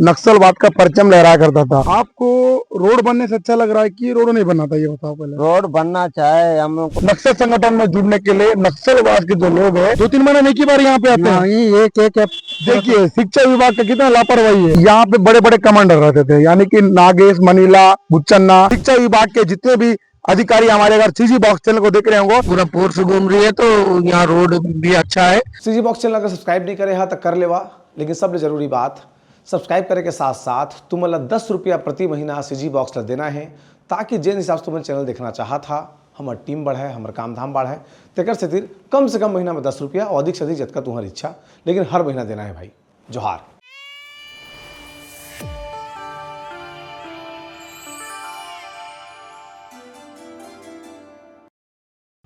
नक्सलवाद का परचम लहराया करता था। आपको रोड बनने से अच्छा लग रहा है कि रोड नहीं बनना था, ये बताओ पहले। रोड बनना चाहे हम लोग को। नक्सल संगठन में जुड़ने के लिए नक्सलवाद के जो लोग हैं 2-3 महीने एक ही बार यहाँ पे आते हैं। एक देखिए शिक्षा विभाग का कितना लापरवाही है। यहाँ पे बड़े बड़े कमांडर रहते थे, यानी कि नागेश, मनीला, बुच्चन्ना। शिक्षा विभाग के जितने भी अधिकारी हमारे अगर सीजी बॉक्स चैनल को देख रहे होंगे, पूरा फोर्स घूम रही है, तो यहाँ रोड भी अच्छा है। सीजी बॉक्स चैनल अगर सब्सक्राइब नहीं करे तो कर लेवा, लेकिन सबसे जरूरी बात सब्सक्राइब करे के साथ साथ तुम्हें 10 रुपया प्रति महीना सीजी बॉक्स ला देना है, ताकि जिन हिसाब से तुम्हें चैनल देखना चाहा था हमार टीम बढ़े, हमार काम धाम बढ़े। तेकर से कम से कम महीना में 10 रुपया और अधिक से अधिक जितना तुम्हारी इच्छा, लेकिन हर महीना देना है भाई। जोहार।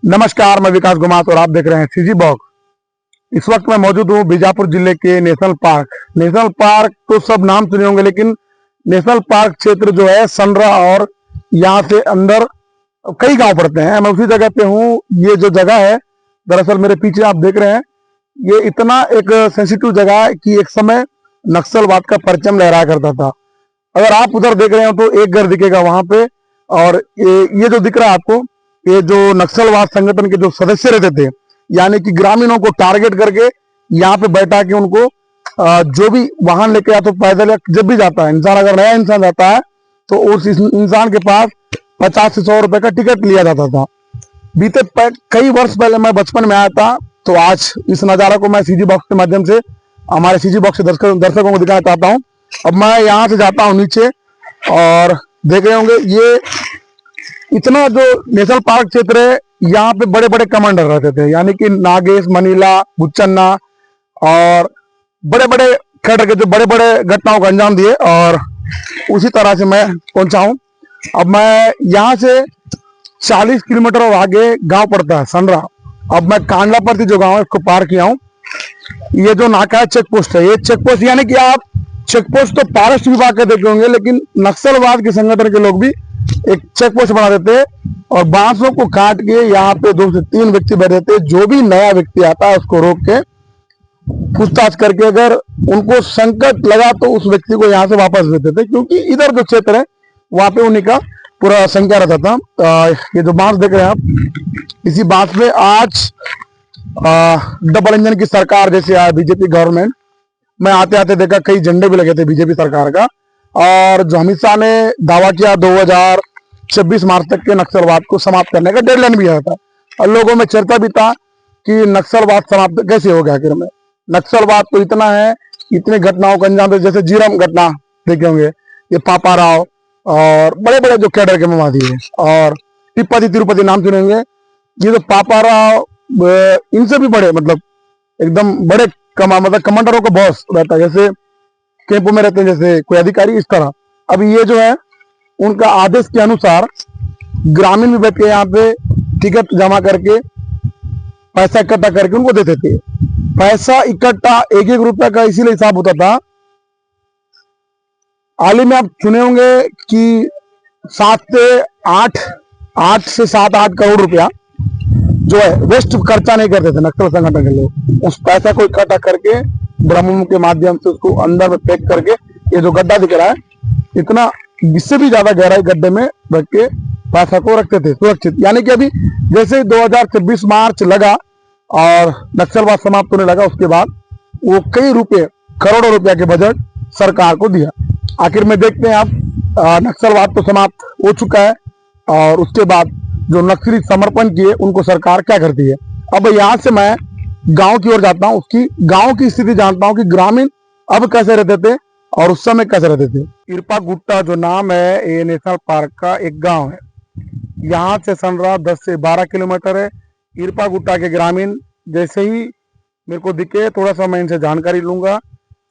नमस्कार, मैं विकास गुमात और आप देख रहे हैं सीजी बॉक्स। इस वक्त मैं मौजूद हूँ बीजापुर जिले के नेशनल पार्क। नेशनल पार्क तो सब नाम सुने होंगे, लेकिन नेशनल पार्क क्षेत्र जो है संडरा और यहाँ से अंदर कई गांव पड़ते हैं। मैं उसी जगह पे हूँ। ये जो जगह है, दरअसल मेरे पीछे आप देख रहे हैं, ये इतना एक सेंसिटिव जगह है कि एक समय नक्सलवाद का परचम लहराया करता था। अगर आप उधर देख रहे हो तो एक घर दिखेगा वहां पे, और ये जो दिख रहा है आपको, ये जो नक्सलवाद संगठन के जो सदस्य रहते थे, यानी कि ग्रामीणों को टारगेट करके यहाँ पे बैठा के उनको जो भी वाहन लेके या तो पैदल या जब भी जाता है इंसान, अगर नया इंसान जाता है तो उस इंसान के पास 50 से 100 रुपए का टिकट लिया जाता था। बीते कई वर्ष पहले मैं बचपन में आया था, तो आज इस नज़ारा को मैं सीजी बॉक्स के माध्यम से हमारे सीजी बॉक्स के दर्शकों को दिखाना चाहता हूँ। अब मैं यहाँ से जाता हूँ नीचे, और देख रहे होंगे ये इतना जो नेशनल पार्क क्षेत्र है, यहाँ पे बड़े बड़े कमांडर रहते थे, यानी कि नागेश, मनीला, बुच्चन्ना और बड़े बड़े कैडर के जो बड़े बड़े घटनाओं का अंजाम दिए। और उसी तरह से मैं पहुंचा हूं। अब मैं यहाँ से 40 किलोमीटर और आगे गांव पड़ता है संडरा। अब मैं कांडलापति जो गांव है उसको पार किया हूँ। ये जो नाका है चेक पोस्ट है, ये चेक पोस्ट यानी कि आप चेक पोस्ट तो फॉरेस्ट विभाग के देखे होंगे, लेकिन नक्सलवाद के संगठन के लोग भी एक चेक पोस्ट बना देते हैं और बांसों को काट के यहाँ पे 2 से 3 व्यक्ति बैठे थे। जो भी नया व्यक्ति आता है उसको रोक के पूछताछ करके अगर उनको संकट लगा तो उस व्यक्ति को यहाँ से वापस देते थे, क्योंकि इधर जो क्षेत्र है वहां पे उन्हीं का पूरा संख्या रहता था। ये जो बांस देख रहे हैं आप, इसी बांस में आज डबल इंजन की सरकार जैसे आया बीजेपी गवर्नमेंट। मैं आते आते देखा कई झंडे भी लगे थे बीजेपी सरकार का, और जो अमित शाह ने दावा किया 2026 मार्च तक के नक्सलवाद को समाप्त करने का डेडलाइन भी आया था, और लोगों में चर्चा भी था कि नक्सलवाद समाप्त कैसे हो गया। आखिर में नक्सलवाद तो इतना है, इतने घटनाओं का अंजाम, जैसे जीरम घटना देखे होंगे, ये पापा राव और बड़े बड़े जो कैडर के माओवादी है, और तिरुपति तिरुपति नाम सुनेंगे। ये जो पापा राव इनसे भी बड़े, मतलब एकदम बड़े मतलब कमांडरों का बॉस रहता है, जैसे कैंपों में रहते हैं जैसे कोई अधिकारी, इस तरह। अभी ये जो है उनका आदेश के अनुसार ग्रामीण भी बैठ के यहाँ पे टिकट जमा करके पैसा इकट्ठा करके उनको देते थे। पैसा इकट्ठा 1-1 रुपया का इसीलिए हिसाब होता था। हाल ही में आप सुने होंगे कि 8 से 7-8 करोड़ रुपया जो है वेस्ट खर्चा नहीं करते थे नक्सल संगठन के लोग। उस पैसा को इकट्ठा करके ब्रह्म के माध्यम से उसको अंदर में पैक करके, ये जो गड्ढा दिख रहा है, इतना इससे भी ज्यादा गहराई गड्ढे में रख के पैसा को रखते थे सुरक्षित। यानी कि अभी जैसे 2026 मार्च लगा और नक्सलवाद समाप्त होने लगा, उसके बाद वो कई रुपए, करोड़ों रुपया के बजट सरकार को दिया। आखिर में देखते हैं आप, नक्सलवाद तो समाप्त हो चुका है, और उसके बाद जो नक्सली समर्पण किए उनको सरकार क्या करती है। अब यहाँ से मैं गांव की ओर जाता हूँ, उसकी गांव की स्थिति जानता हूँ कि ग्रामीण अब कैसे रहते थे और उस समय कैसे रहते थे। इरपा गुट्टा जो नाम है, ये नेशनल पार्क का एक गांव है। यहाँ से संडरा 10 से 12 किलोमीटर है। इरपा गुट्टा के ग्रामीण जैसे ही मेरे को दिखे, थोड़ा सा मैं इनसे जानकारी लूंगा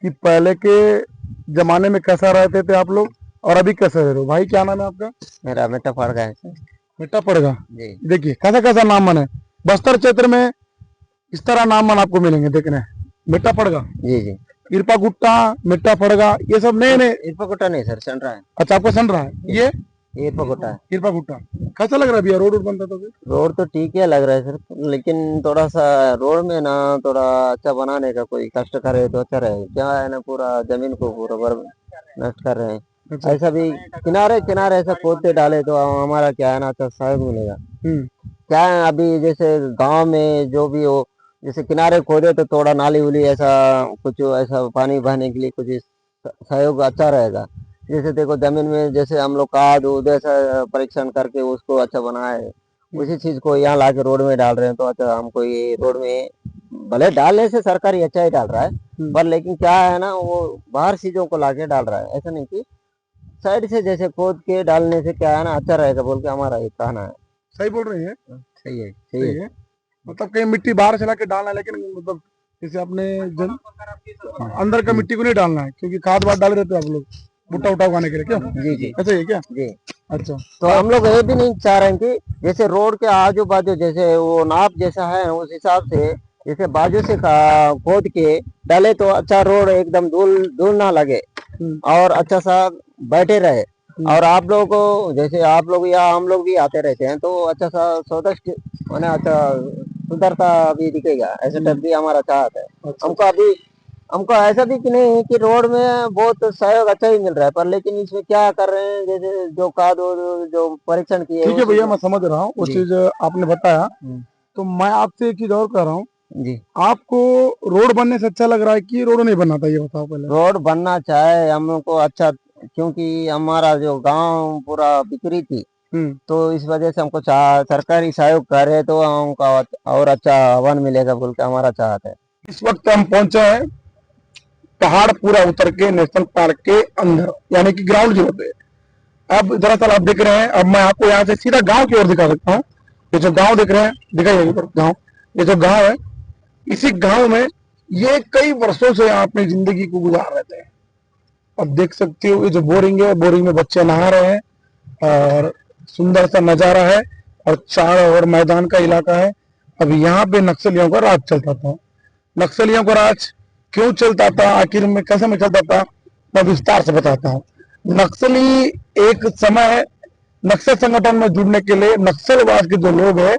कि पहले के जमाने में कैसा रहते थे आप लोग और अभी कैसे रह रहे हो। भाई क्या नाम है आपका? मेरा मिट्टा पड़ गया है। मिट्टा पड़ेगा जी। देखिए कैसा कैसा नाम मन है, बस्तर क्षेत्र में इस तरह नाम मन आपको मिलेंगे देखने। मिट्टा पड़गा, जी जी, इरपा गुट्टा, मिट्टा पड़गा, ये सब नए नए। इरपा गुट्टा नहीं सर, संडरा है। अच्छा, आपको सुन रहा है ये इरपा गुट्टा है। इरपा गुट्टा कैसा लग रहा है भैया? रोड बनता तो रोड तो ठीक है लग रहा है सर, लेकिन थोड़ा सा रोड में ना थोड़ा अच्छा बनाने का कोई कष्ट करे तो अच्छा रहे। क्या है ना, पूरा जमीन को पूरा नष्ट कर रहे हैं। अच्छा। ऐसा भी किनारे किनारे ऐसा खोदते डाले तो हमारा क्या है ना, अच्छा सहयोग मिलेगा। हम्म। क्या है अभी जैसे गांव में जो भी हो, जैसे किनारे खोदे तो थोड़ा नाली उली ऐसा कुछ ऐसा पानी बहने के लिए कुछ सहयोग अच्छा रहेगा। जैसे देखो जमीन में जैसे हम लोग खाद उद ऐसा परीक्षण करके उसको अच्छा बनाए, उसी चीज को यहाँ लाके रोड में डाल रहे हैं। तो अच्छा हमको ये रोड में भले डालने से सरकारी अच्छा ही डाल रहा है, पर लेकिन क्या है ना, वो बाहर चीजों को लाके डाल रहा है। ऐसा नहीं कि साइड से जैसे खोद के डालने से क्या है ना अच्छा रहेगा बोल के हमारा ये कहना है। सही बोल रहे हैं। सही है, सही सही है। है। मतलब कहीं मिट्टी बाहर चला के डालना है, लेकिन मतलब जैसे अपने अंदर का मिट्टी को नहीं डालना है, क्योंकि खाद वाद डाल देते हैं आप लोग भुट्टा उठा उगाने के लिए, क्यों? जी जी ऐसा ही है क्या? जी। अच्छा। तो हम लोग ये भी नहीं चाह रहे हैं कि जैसे रोड के आजू बाजू जैसे वो नाप जैसा है उस हिसाब से जैसे बाजू से खोद के डाले तो अच्छा रोड एकदम धूल धूल ना लगे और अच्छा सा बैठे रहे। और आप लोगों को जैसे आप लोग या हम लोग भी आते रहते हैं तो अच्छा सा स्वदस्ट माने अच्छा सुंदरता भी दिखेगा। ऐसा टाइप भी हमारा चाहत है। अच्छा। हमको अभी हमको ऐसा भी कि नहीं कि रोड में बहुत सहयोग अच्छा ही मिल रहा है, पर लेकिन इसमें क्या कर रहे हैं जैसे जो खाद जो परीक्षण किए ठीक है उसी भैया, को। मैं समझ रहा हूँ वो जी चीज आपने बताया। हम्म, तो मैं आपसे एक चीज और कह रहा हूँ, जी। आपको रोड बनने से अच्छा लग रहा है कि रोड नहीं बनना था, ये बताओ पहले। रोड बनना चाहे हमको अच्छा, क्योंकि हमारा जो गांव पूरा बिखरी थी, हम्म। तो इस वजह से हमको सरकारी सहयोग करे तो हमको और अच्छा आह्वान मिलेगा बोल के हमारा चाहत है। इस वक्त हम पहुंचे हैं पहाड़ पूरा उतर के नेशनल पार्क के अंदर, यानी कि ग्राउंड जीरो पे। अब दरअसल आप देख रहे हैं, अब मैं आपको यहाँ से सीधा गांव की ओर दिखा सकता हूँ। ये जो गांव दिख रहे हैं, दिखाइए गांव, ये जो गांव है, इसी गांव में ये कई वर्षों से यहाँ अपनी जिंदगी को गुजार रहे थे। अब देख सकते हो ये जो बोरिंग है, बोरिंग में बच्चे नहा रहे हैं और सुंदर सा नजारा है और चारों ओर मैदान का इलाका है। अब यहाँ पे नक्सलियों का राज चलता था। नक्सलियों का राज क्यों चलता था, आखिर में कैसे में चलता था, मैं विस्तार से बताता हूँ। नक्सली एक समय नक्सल संगठन में जुड़ने के लिए नक्सलवाद के जो लोग हैं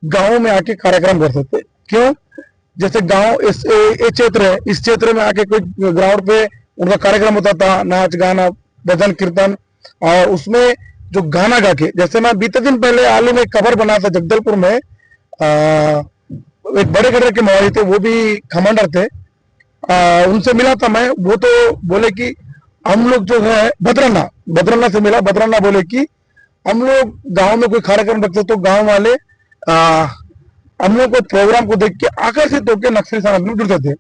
गांवों में आके कार्यक्रम करते थे। क्यों? जैसे गांव इस ये क्षेत्र है, इस क्षेत्र में आके कोई ग्राउंड पे उनका कार्यक्रम होता था, नाच गाना भजन कीर्तन, और उसमें जो गाना गा के, जैसे मैं बीते दिन पहले हाल ही में खबर बना था जगदलपुर में, एक बड़े कदर के मवाली थे, वो भी कमांडर थे, उनसे मिला था मैं। वो तो बोले कि हम लोग जो है बदरन्ना बदरन्ना से मिला, बदरन्ना बोले कि हम लोग गांव में कोई कार्यक्रम रखते तो गांव वाले हम लोग को प्रोग्राम को देख के आकर्षित होकर नक्सली संगठन में जुड़ते थे।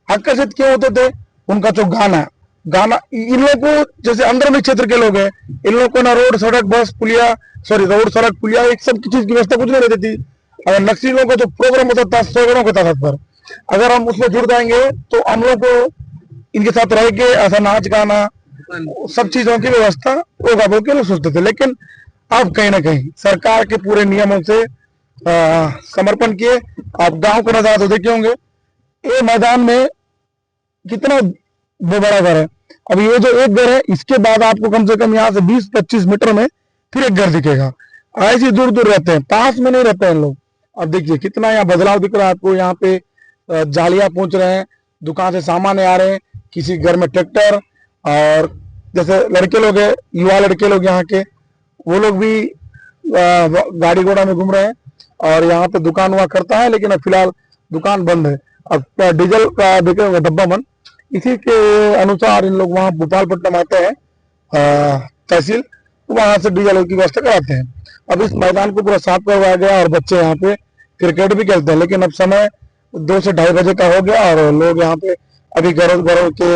आकर्षित क्यों होते थे? उनका जो गाना गाना इन लोगों को, जैसे अंदरूनी क्षेत्र के लोग हैं, इन लोगों को ना रोड सड़क बस पुलिया, सॉरी रोड सड़क पुलिया एक सब चीज की व्यवस्था कुछ नहीं रहती थी। अगर नक्सलियों का जो प्रोग्राम होता था सैकड़ों के तादाद पर, अगर हम उसमें जुड़ जाएंगे तो हम लोग को इनके साथ रह के ऐसा नाच गाना सब चीजों की व्यवस्था होगा बोल के लोग सोचते थे। लेकिन अब कहीं ना कहीं सरकार के पूरे नियमों से समर्पण किए। आप गांव का नजारा तो देखे होंगे, ये मैदान में कितना बड़ा घर है। अब ये जो एक घर है, इसके बाद आपको कम से कम यहाँ से 20-25 मीटर में फिर एक घर दिखेगा। ऐसे दूर दूर रहते हैं, पास में नहीं रहते हैं लोग। अब देखिए कितना यहाँ बदलाव दिख रहा है आपको। यहाँ पे जालियां पहुंच रहे हैं, दुकान से सामान आ रहे हैं, किसी घर में ट्रैक्टर, और जैसे लड़के लोग है, युवा लड़के लोग यहाँ के, वो लोग भी गाड़ी घोड़ा में घूम रहे हैं। और यहाँ पे दुकान हुआ करता है, लेकिन अब फिलहाल दुकान बंद है। अब डीजल का देखेंगे डब्बा बंद। इसी के अनुसार इन लोग वहाँ भोपालपट्टनम आते हैं तहसील, वहां से डीजल की व्यवस्था कराते हैं। अब इस मैदान को पूरा साफ करवाया गया और बच्चे यहाँ पे क्रिकेट भी खेलते हैं। लेकिन अब समय 2 से 2:30 बजे का हो गया और लोग यहाँ पे अभी घरों घरों के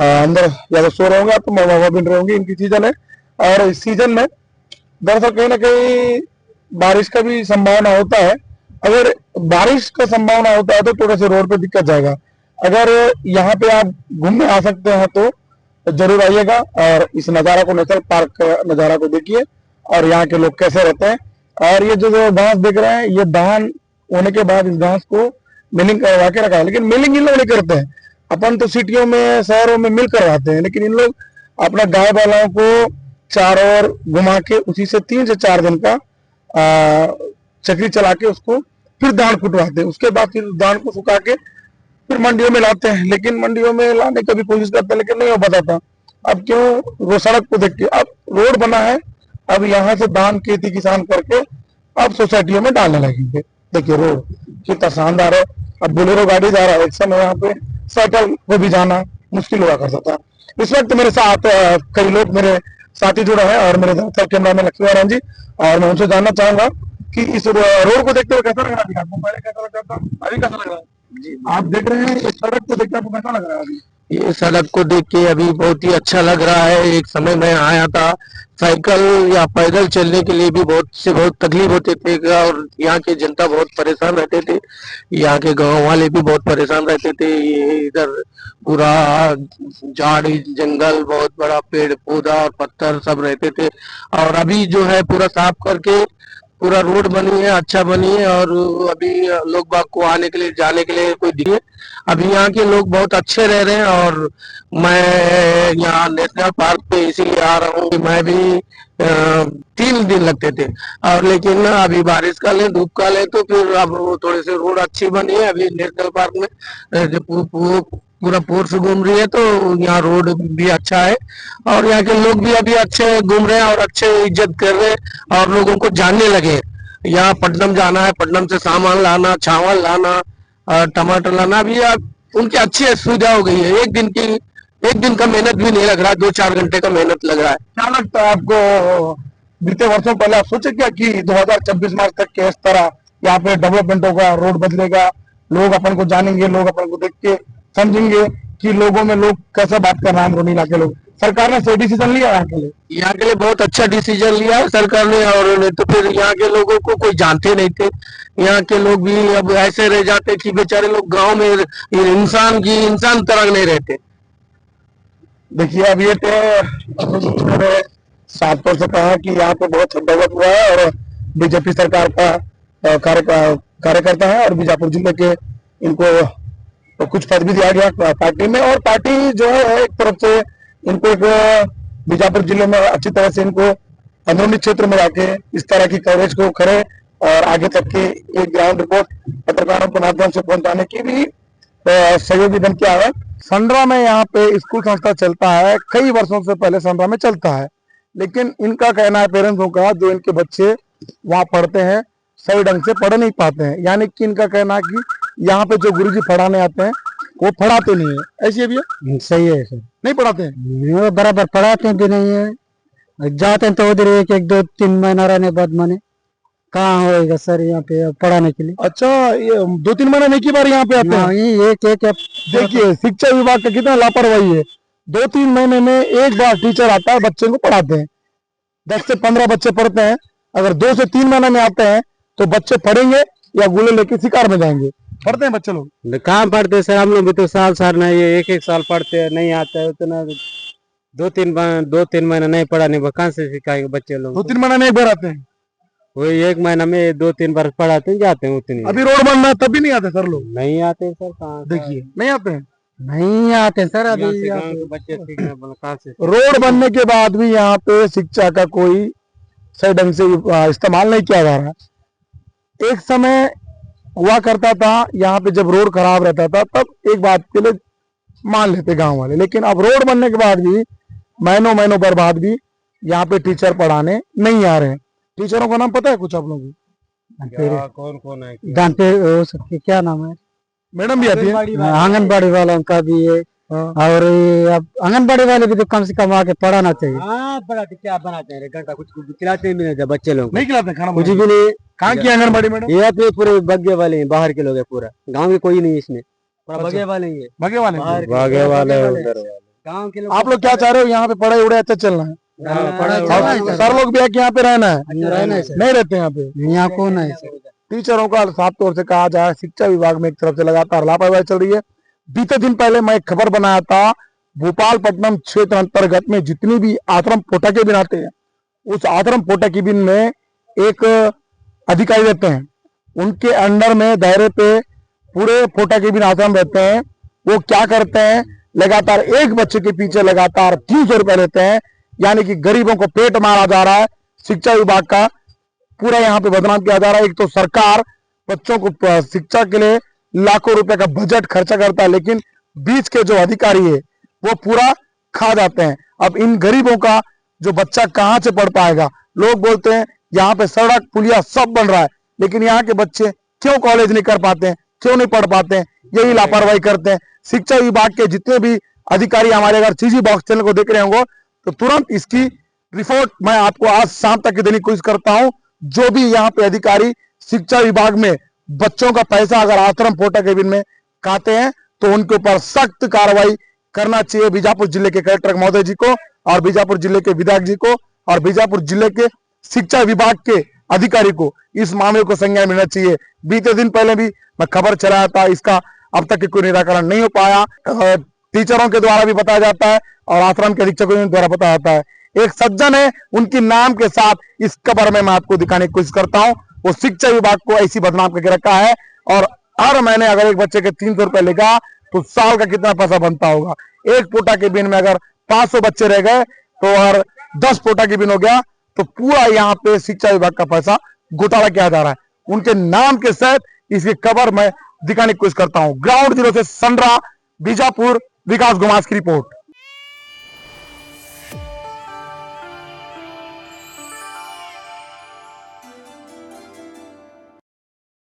अंदर या तो सो रहे होंगे तो मवा बिन रहे होंगे। इनकी सीजन है और इस सीजन में दरअसल कहीं ना कहीं बारिश का भी संभावना होता है। अगर बारिश का संभावना होता है तो थोड़ा सा रोड पे दिक्कत जाएगा। अगर यहाँ पे आप घूमने आ सकते हैं तो जरूर आइएगा और इस नज़ारा को, नेशनल पार्क का नज़ारा को देखिए और यहाँ के लोग कैसे रहते हैं। और ये जो घास देख रहे हैं, ये धान होने के बाद इस घास को मिलिंग करवा के रखा है। लेकिन मिलिंग इन लोग नहीं करते हैं, अपन तो सिटियों में शहरों में मिल करवाते हैं, लेकिन इन लोग अपना गाय बैलों को चारों ओर घुमा के उसी से 3 से 4 दिन का चक्री चला के उसको फिर धान कुटवाते हैं। उसके बाद फिर धान को सुखा के फिर मंडियों में लाते हैं। लेकिन मंडियों में लाने की भी कोशिश करते हैं, लेकिन नहीं हो पाता था। अब क्यों वो सड़क को देख के अब रोड बना है, अब यहाँ से धान खेती किसान करके अब सोसाइटियों में डालने लगेंगे। देखिए रोड कितना शानदार है। अब बोलेरो गाड़ी जा रहा है, एक समय यहाँ पे साइकिल पे भी जाना मुश्किल हुआ करता था। इस वक्त मेरे साथ कई लोग मेरे साथी जुड़ा है और मेरे साथ कैमरा में लक्ष्मीनारायण जी, और मैं उनसे जानना चाहूंगा कि इस रोड को देखते हुए कैसा लग रहा है आपको? पहले कैसा लगता था, अभी कैसा लग रहा है जी? आप देख रहे हैं इस सड़क को देखते आपको कैसा लग रहा है अभी? ये सड़क को देख के अभी बहुत ही अच्छा लग रहा है। एक समय में आया था, साइकिल या पैदल चलने के लिए भी बहुत तकलीफ होते थे और यहाँ के जनता बहुत परेशान रहते थे। यहाँ के गांव वाले भी बहुत परेशान रहते थे। ये इधर पूरा झाड़ी जंगल, बहुत बड़ा पेड़ पौधा और पत्थर सब रहते थे, और अभी जो है पूरा साफ करके पूरा रोड बनी है, अच्छा बनी है, और अभी लोग बाग को आने के लिए जाने के लिए कोई दिक्कत। अभी यहाँ के लोग बहुत अच्छे रह रहे हैं, और मैं यहाँ नेशनल पार्क पे इसीलिए आ रहा हूँ कि मैं भी 3 दिन लगते थे, और लेकिन अभी बारिश का ले धूप का ले तो फिर अब थोड़े से रोड अच्छी बनी है। अभी नेशनल पार्क में पूरा फोर्स घूम रही है, तो यहाँ रोड भी अच्छा है और यहाँ के लोग भी अभी अच्छे घूम रहे हैं और अच्छे इज्जत कर रहे हैं और लोगों को जानने लगे। यहाँ पटनम जाना है, पटनम से सामान लाना, चावल लाना, टमाटर लाना, भी उनकी अच्छी सुविधा हो गई है। एक दिन का मेहनत भी नहीं लग रहा है, 2-4 घंटे का मेहनत लग रहा है। क्या लगता है आपको, बीते वर्षों पहले आप सोचे क्या कि 2026 मार्च तक के इस तरह यहाँ पे डेवलपमेंट होगा, रोड बदलेगा, लोग अपन को जानेंगे, लोग अपन को देख के समझेंगे कि लोगों में लोग कैसे बात कर रहे हैं रोनीला के लोग? सरकार ने सही डिसीजन लिया यहाँ के लिए बहुत अच्छा डिसीजन लिया है सरकार ने, और नहीं तो फिर यहाँ के लोगों को कोई जानते नहीं थे। यहाँ के लोग भी अब ऐसे रह जाते कि बेचारे लोग गांव में इंसान तरह नहीं रहते। देखिए अब ये तो साफ तौर से कहा कि यहाँ पे बहुत डेवलप हुआ है और बीजेपी सरकार का कार्यकर्ता है, और बीजापुर जिले के इनको तो कुछ पद भी दिया गया पार्टी में, और पार्टी जो है एक तरफ से इनको एक बीजापुर जिले में अच्छी तरह से इनको अंदरूनी क्षेत्र में जाके इस तरह की कवरेज को करे और आगे तक की एक ग्राउंड रिपोर्ट पत्रकारों के माध्यम से पहुंचाने की भी सहयोगी बन के आया। संडरा में यहाँ पे स्कूल संस्था चलता है, कई वर्षों से पहले संडरा में चलता है, लेकिन इनका कहना है पेरेंट्सों का, जो इनके बच्चे वहाँ पढ़ते हैं सही ढंग से पढ़ नहीं पाते हैं, यानी कि इनका कहना है कि यहाँ पे जो गुरुजी पढ़ाने आते हैं वो पढ़ाते नहीं है। ऐसी है भैया? सही है सर, नहीं पढ़ाते हैं, बराबर पढ़ाते भी नहीं है। जाते हैं तो उधर 1-2-3 महीना रहने बाद माने कहाँ होएगा सर यहाँ पे पढ़ाने के लिए। अच्छा, ये 2-3 महीने नहीं की बार यहाँ पे आते हैं? एक देखिए शिक्षा विभाग का कितना लापरवाही है। 2-3 महीने में एक बार टीचर आता है, बच्चे को पढ़ाते हैं। 10 से 15 बच्चे पढ़ते हैं, अगर 2 से 3 महीने में आते हैं तो बच्चे पढ़ेंगे या गोले लेके शिकार में जाएंगे? पढ़ते हैं बच्चे लोग? कहाँ पढ़ते सर, हम लोग भी तो साल नहीं है, एक साल पढ़ते हैं, नहीं आता है उतना। 2-3 महीना नहीं पढ़ाने कहाँ से सिखाएंगे बच्चे लोग? 2-3 महीने में एक बार आते हैं, वही 1 महीना में 2-3 बार पढ़ाते हैं, जाते हैं उतनी। अभी रोड बनना है तब भी नहीं आते सर लोग? नहीं आते सर, कहाँ देखिए नहीं आते हैं, नहीं आते सर। अभी बच्चे सीखने कहाँ से? रोड बनने के बाद भी यहाँ पे शिक्षा का कोई सही ढंग से इस्तेमाल नहीं किया जा रहा। एक समय हुआ करता था यहाँ पे, जब रोड खराब रहता था तब एक बात के लिए मान लेते गांव वाले, लेकिन अब रोड बनने के बाद भी महीनों बर्बाद भी यहाँ पे टीचर पढ़ाने नहीं आ रहे हैं। टीचरों का नाम पता है कुछ आप लोगों को? कौन है जानते हो सबके? क्या नाम है? मैडम भी आती है, आंगनबाड़ी वालों का भी है, और अब आंगनबाड़ी वाले भी तो कम से कम आके पढ़ाना चाहिए। पढ़ाते क्या बनाते हैं, घंटा कुछ खिलाते भी नहीं, बच्चे लोग नहीं खिलाते खाना, कुछ भी नहीं। कहाँ की आंगनबाड़ी मैडम? ये तो पूरे बग्गे वाले हैं, बाहर के लोग हैं, पूरा गांव के कोई नहीं इसमें, पूरा बग्गे वाले ही है। बगे वाले बग्गे वाले गांव के लोग। आप लोग क्या चाह रहे हो? यहाँ पे पढ़ाई उड़ाई अच्छा चलना है, सर लोग भी आके यहाँ पे रहना है, नहीं रहते यहाँ पे? यहाँ कौन है? टीचरों का साफ तौर से कहा जाए, शिक्षा विभाग में एक तरफ से लगातार लापरवाही चल रही है। बीते दिन पहले मैं एक खबर बनाया था, भोपालपट्टनम क्षेत्र अंतर्गत में जितनी भी आश्रम पोटा के बिन आते हैं, उस आश्रम पोटा के बिन में एक अधिकारी रहते हैं, उनके अंडर में दायरे पे पूरे पोटा के बिन आश्रम रहते हैं। वो क्या करते हैं, लगातार एक बच्चे के पीछे लगातार 300 रुपए लेते हैं, यानी कि गरीबों को पेट मारा जा रहा है। शिक्षा विभाग का पूरा यहाँ पे बदनाम किया जा रहा है। एक तो सरकार बच्चों को शिक्षा के लिए लाखों रुपए का बजट खर्चा करता है, लेकिन बीच के जो अधिकारी है वो पूरा खा जाते हैं। अब इन गरीबों का जो बच्चा कहाँ से पढ़ पाएगा? लोग बोलते हैं यहाँ पे सड़क पुलिया सब बन रहा है, लेकिन यहाँ के बच्चे क्यों कॉलेज नहीं कर पाते हैं, क्यों नहीं पढ़ पाते हैं? यही लापरवाही करते हैं। शिक्षा विभाग के जितने भी अधिकारी हमारे अगर सीजी बॉक्स चैनल को देख रहे होंगे तो तुरंत इसकी रिपोर्ट मैं आपको आज शाम तक देने की कोशिश करता हूं। जो भी यहाँ पे अधिकारी शिक्षा विभाग में बच्चों का पैसा अगर आश्रम पोटा केबिन में खाते हैं तो उनके ऊपर सख्त कार्रवाई करना चाहिए बीजापुर जिले के कलेक्टर महोदय जी को और बीजापुर जिले के विधायक जी को और बीजापुर जिले के शिक्षा विभाग के अधिकारी को इस मामले को संज्ञान मिलना चाहिए। बीते दिन पहले भी मैं खबर चलाया था, इसका अब तक कोई निराकरण नहीं हो पाया। टीचरों के द्वारा भी बताया जाता है और आश्रम के अधीक्षकों के द्वारा बताया जाता है। एक सज्जन है, उनके नाम के साथ इस कबर में मैं आपको दिखाने की कोशिश करता हूं। वो शिक्षा विभाग को ऐसी बदनाम करके रखा है और हर महीने अगर एक बच्चे के 300 रुपए लेगा तो साल का कितना पैसा बनता होगा? एक पोटा के बिन में अगर 500 बच्चे रह गए तो और 10 पोटा के बिन हो गया तो पूरा यहाँ पे शिक्षा विभाग का पैसा घोटाला किया जा रहा है। उनके नाम के साथ इसकी कबर मैं दिखाने की कोशिश करता हूँ। ग्राउंड जीरो से संड्रा बीजापुर, विकास गुमास की रिपोर्ट।